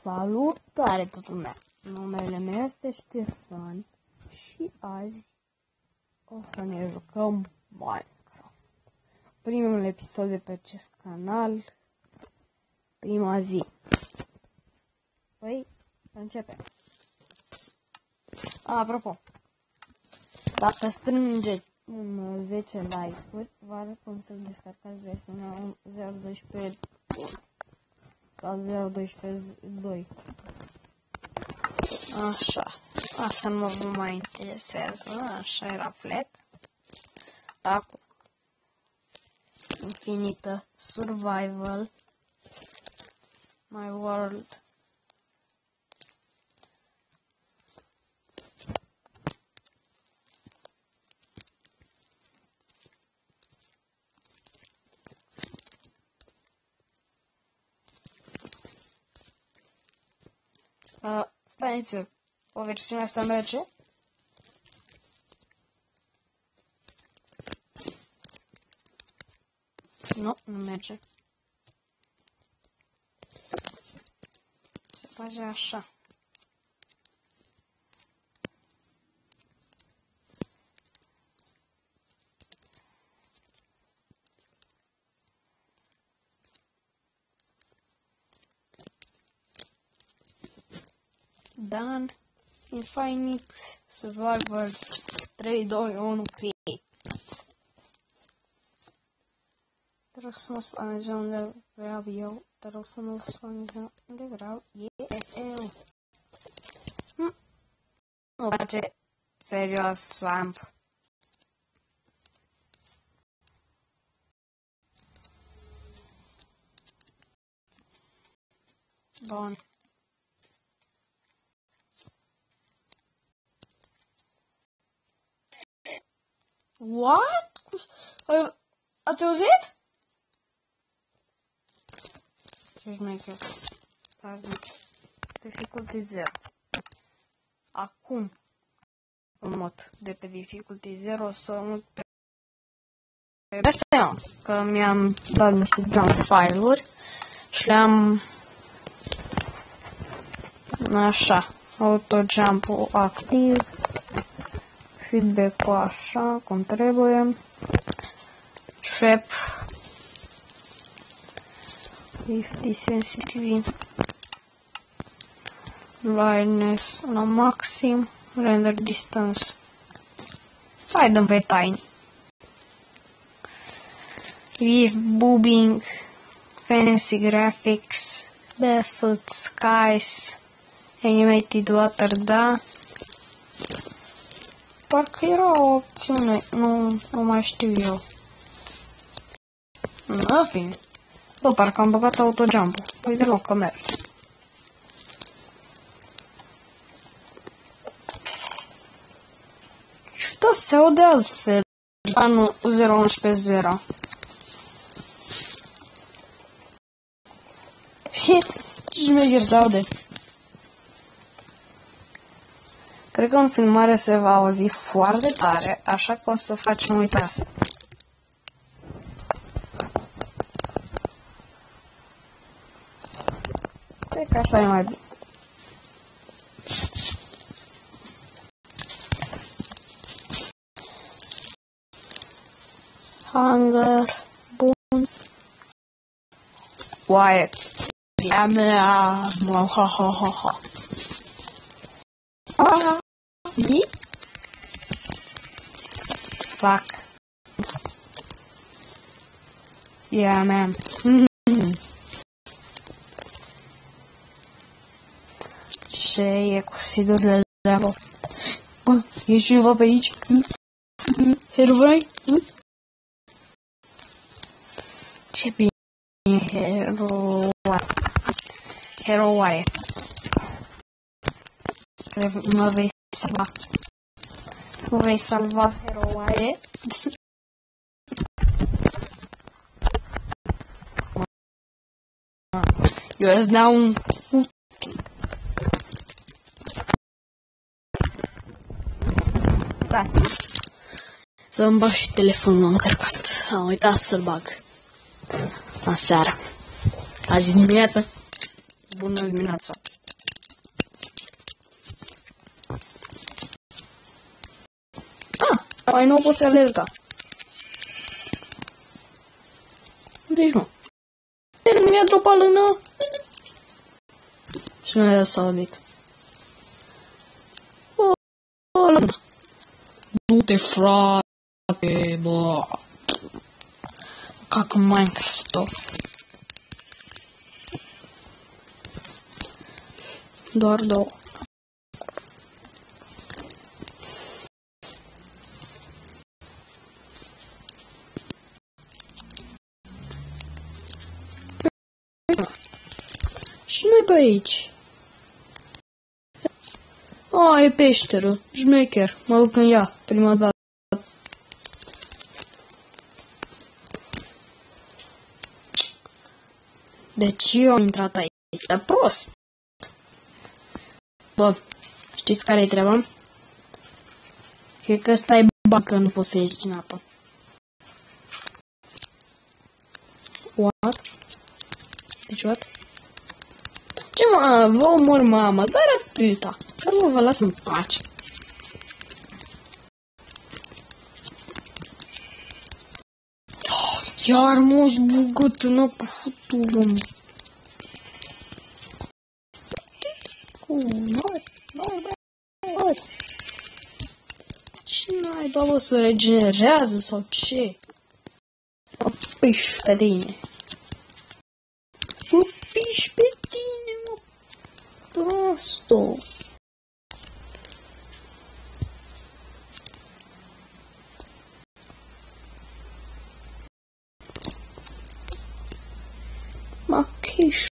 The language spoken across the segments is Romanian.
Salutare toată lumea! Numele meu este Ștefan și azi o să ne jucăm Minecraft. Primul episod de pe acest canal, prima zi. Păi, să începem. Apropo, dacă strângeți 10 like-uri, vă arăt cum să descarcați versiunea 0.12 sau 0.12.2. Așa, asta nu mă mai interesează, așa era flat. Acum, infinită, survival, my world. Stai, o versiune asta merge? Nu, nu merge. Se face așa. Done. Infinite Survival 3, 2, 1, create. Te rog să mă spaneze unde vreau eu. Te rog să mă spaneze unde vreau eu. Nu face serios swamp. Bun. What? Ați auzit? Ce șmecher. Difficulty 0. Acum, în mod de pe difficulty 0, să mut pe astea, că mi-am dat niște jump file-uri și le-am așa, auto-jump-ul activ, feedback-ul așa, cum trebuie, trap, 50 sensitivity, blindness la maxim, render distance, hai dăm pe tiny, with boobing, fancy graphics, barefoot skies, animated water, da. Parcă era o opțiune, nu mai știu eu. În fine. Bă, parcă am băgat auto-jump-ul. Păi deloc că merge. Și tot se aude altfel. Anul 0.11.0. Și ce șmecher se aude. Cred că în filmare se va auzi foarte tare, așa că o să facem uitați. Cred că așa e mai bine. Hunger, bun. Oaie, ea mea, ha ha ha ha. Fuck. Yeah, man. Ce e cu sidurile de acolo? Bă, e cineva pe aici? Herobrine? Ce bine e Herobrine. Mă vei salva. Mă vei salva, Herobrine. Eu îți dau un... Da. Să-mi bag și telefonul încărcat. Am uitat să-l bag. Aseară. Azi dimineață. Bună dimineața. Mai nou poți să alerga. Deci nu. El mi-a dropat lână. Și nu i-a saudit. O lână. Du-te, frate, bă. Ca în Minecraft-o. Doar două. Și noi pe aici. E peșteră. Șmecher. Mă duc în ea. Prima dată. Deci eu am intrat aici. Dar prost. Bă, știți care-i treaba? Cred că ăsta e bug, că nu poți să ieși din apă. What? Deci what? Ce mă, vă omor mama, dar atâta. Dar nu vă las în pace. Iar m-aș bugat în apă futură. Noi. Și n-ai, bă, să regenerează sau ce? Mă piși pe tine. Mă piși pe tine, mă prosto. Mă chiși.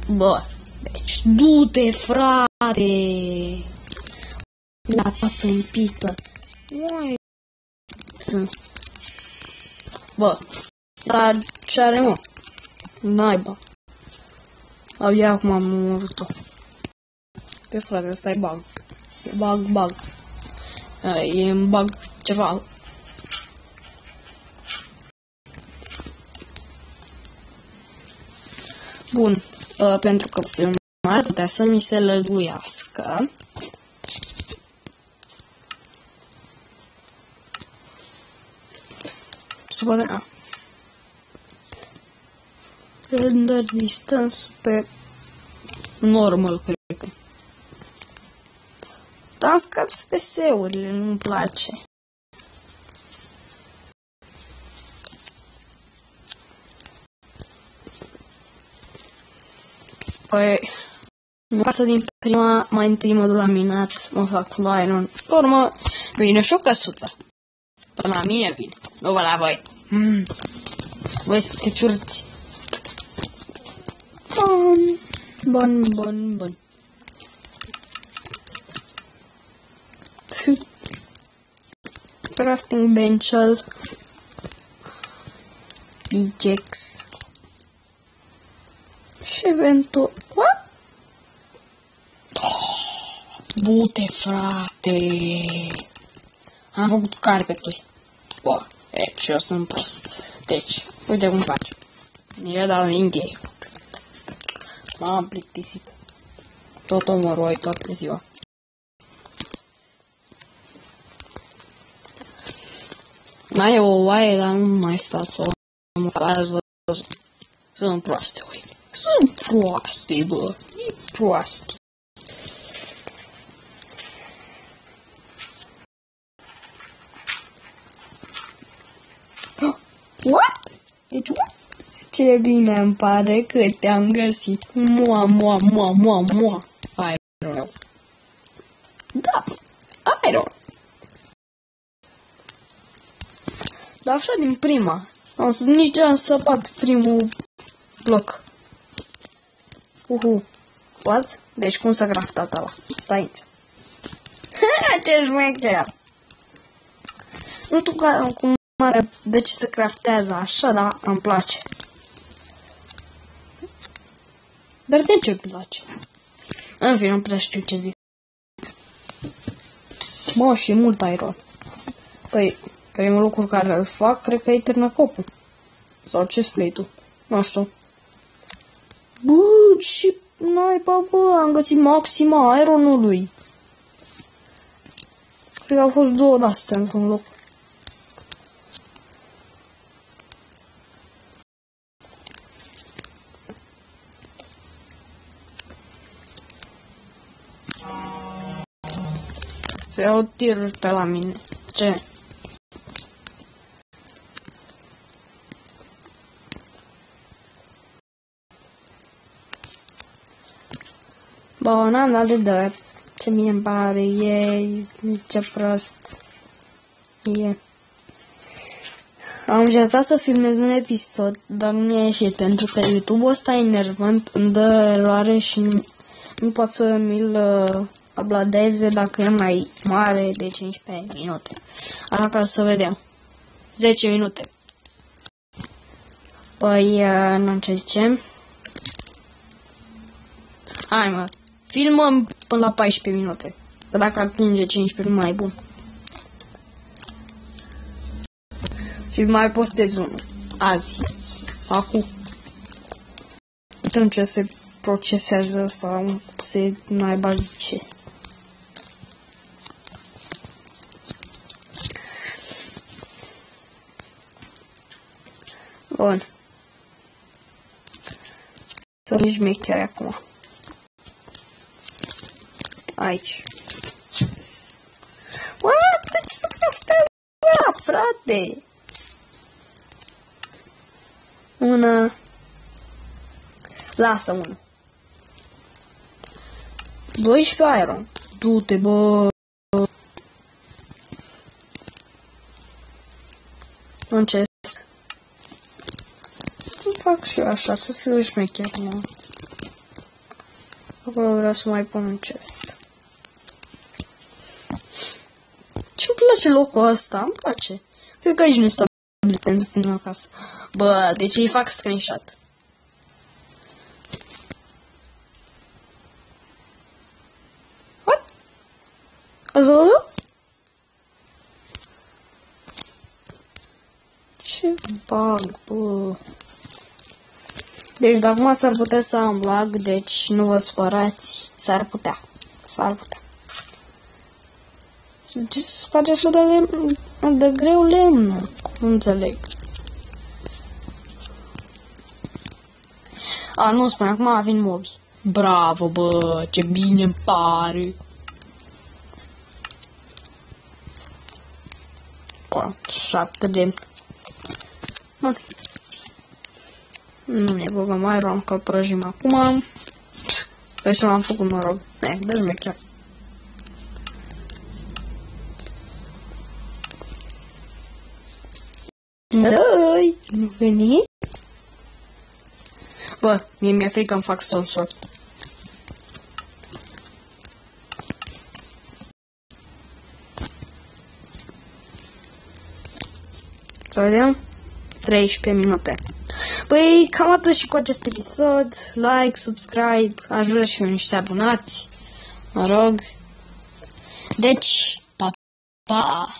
Bă, deci du-te, frate! La toată în pistă. Uai! Bă, dar ce are, mă? Naiba. Abia acum am murit-o. Pe frate, ăsta e bug. E bug. E în bug ceva. Bun. Pentru că ar putea să mi se lăguiască. Să văd. Render distance pe normal, cred că. Dar am scap FPS-urile, nu-mi place. Păi, în casă din prima, mai întâi mă duc la minat, mă fac iron. Pe urmă, vine și o căsuță. Până la mine vine, nu vă la voi. Voi sunteți urți. Bun. Crafting bench-ul. Pickaxe. Și eventul... What? Du-te, frate! Am făcut carpeturi. Bă, deci eu sunt prost. Deci, uite cum faci. Eu dau închei. M-am plictisit. Tot omoroi toată ziua. Mai e o oaie, dar nu mai stați o măcar văzut. Sunt proaste, oi. Sunt proaste, bă. E proaste. What? Deci, what? Ce bine îmi pare că te-am găsit. Mua. Iron. Da, iron. Dar așa din prima. Nici am săpat primul bloc. What? Deci cum s-a craftat ăla? Stai aici. Ce șmecher! Nu știu cum de ce se craftează așa, dar îmi place. Dar de ce îmi place? În fine, nu prea știu ce zic. Mă, și e mult iron. Păi, primul lucru care îl fac, cred că e târnăcopul. Sau ce spui tu? Nu știu. Bă, și naiba, bă, am găsit maxima Ironului. Cred că au fost 2 de-astea într-un loc. Se iau tiruri pe la mine. Ce? Bă, n-am dat de dă. Ce mie îmi pare, ce prost. Am încercat să filmez un episod, dar nu mi-a ieșit, pentru că YouTube-ul ăsta e enervant, îmi dă eroare și nu pot să mi-l uploadeze dacă e mai mare de 15 minute. Așa că să vedem. 10 minute. Păi, nu ce zicem. Hai mă, filmăm până la 14 minute. Că dacă atinge 15 nu mai e bun. Și mai postez unul. Azi. Acum. Uităm ce se procesează sau se naiba zice. Bun. Să nu șmecheri acum. Aici. Bă, ce să fac, frate? Una. Lasă una. 12 iron. Du-te, bă. Încet. Fac și eu așa, să fiu șmecher, mă. Acolo vreau să mai pun un chest. Ce-mi place locul ăsta? Îmi place. Cred că aici nu stau pentru tine acasă. Bă, deci îi fac screenshot. What? Ați văzut? Ce bug, bă. Deci de acum s-ar putea să am lag, deci nu vă spărați. S-ar putea. Ce se face așa de greu lemnul? Nu înțeleg. A, nu spune, acum vin mobi. Bravo, bă, ce bine îmi pare. 7 de... Bun. Nu ne băgăm mai rom că prăjim acum. Păi să l-am făcut, mă rog. Dă-mi chiar. Dă-i! Nu veni? Bă, mie mi-e frică îmi fac stone sword. Să vedem? 13 minute. Păi, cam atât și cu acest episod. Like, subscribe, ajută și niște abonați. Mă rog. Deci, pa, pa!